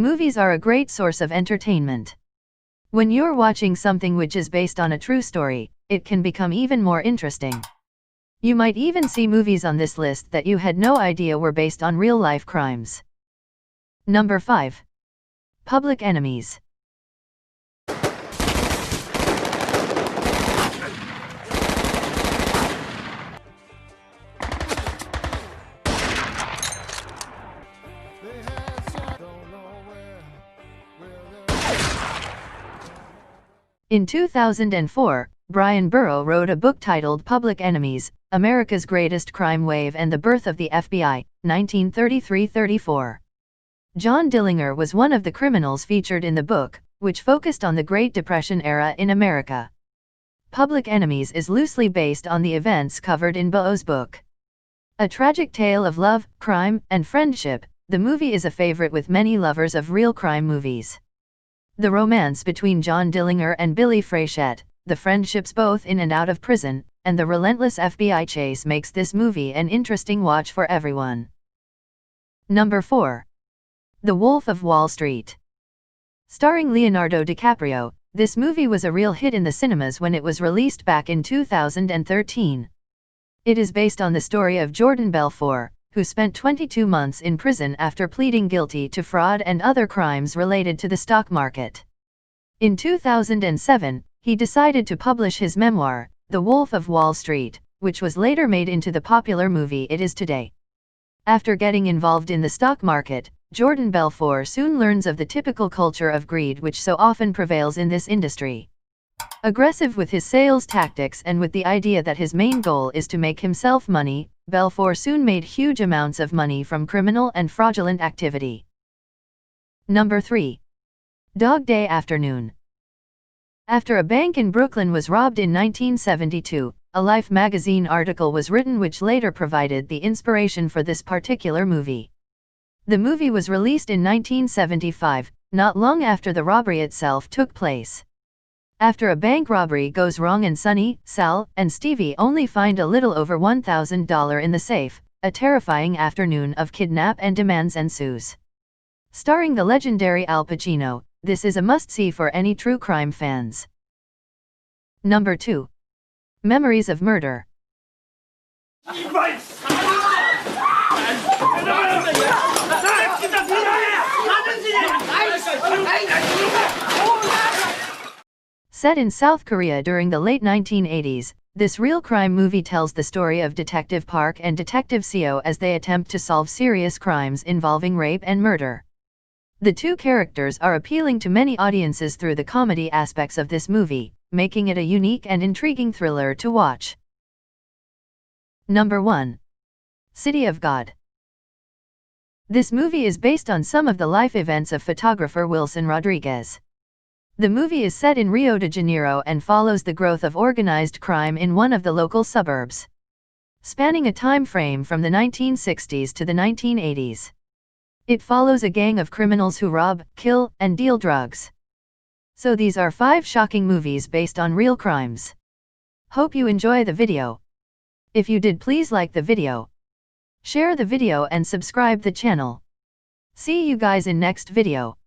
movies are a great source of entertainment. When you're watching something which is based on a true story, it can become even more interesting. You might even see movies on this list that you had no idea were based on real-life crimes. Number 5. Public Enemies. In 2004, Brian Burrow wrote a book titled Public Enemies, America's Greatest Crime Wave and the Birth of the FBI, 1933-34. John Dillinger was one of the criminals featured in the book, which focused on the Great Depression era in America. Public Enemies is loosely based on the events covered in Burrow's book. A tragic tale of love, crime, and friendship, the movie is a favorite with many lovers of real crime movies. The romance between John Dillinger and Billy Frechette, the friendships both in and out of prison, and the relentless FBI chase makes this movie an interesting watch for everyone. Number 4. The Wolf of Wall Street. Starring Leonardo DiCaprio, this movie was a real hit in the cinemas when it was released back in 2013. It is based on the story of Jordan Belfort, who spent 22 months in prison after pleading guilty to fraud and other crimes related to the stock market. In 2007, he decided to publish his memoir, The Wolf of Wall Street, which was later made into the popular movie it is today. After getting involved in the stock market, Jordan Belfort soon learns of the typical culture of greed which so often prevails in this industry. Aggressive with his sales tactics and with the idea that his main goal is to make himself money, Belfort soon made huge amounts of money from criminal and fraudulent activity. Number 3. Dog Day Afternoon. After a bank in Brooklyn was robbed in 1972, a Life magazine article was written which later provided the inspiration for this particular movie. The movie was released in 1975, not long after the robbery itself took place. After a bank robbery goes wrong and Sonny, Sal, and Stevie only find a little over $1,000 in the safe, a terrifying afternoon of kidnap and demands ensues. Starring the legendary Al Pacino, this is a must-see for any true crime fans. Number 2. Memories of Murder. Set in South Korea during the late 1980s, this real crime movie tells the story of Detective Park and Detective Seo as they attempt to solve serious crimes involving rape and murder. The two characters are appealing to many audiences through the comedy aspects of this movie, making it a unique and intriguing thriller to watch. Number 1. City of God. This movie is based on some of the life events of photographer Wilson Rodriguez. The movie is set in Rio de Janeiro and follows the growth of organized crime in one of the local suburbs, spanning a time frame from the 1960s to the 1980s. It follows a gang of criminals who rob, kill, and deal drugs. So these are 5 shocking movies based on real crimes. Hope you enjoy the video. If you did, please like the video, share the video and subscribe the channel. See you guys in next video.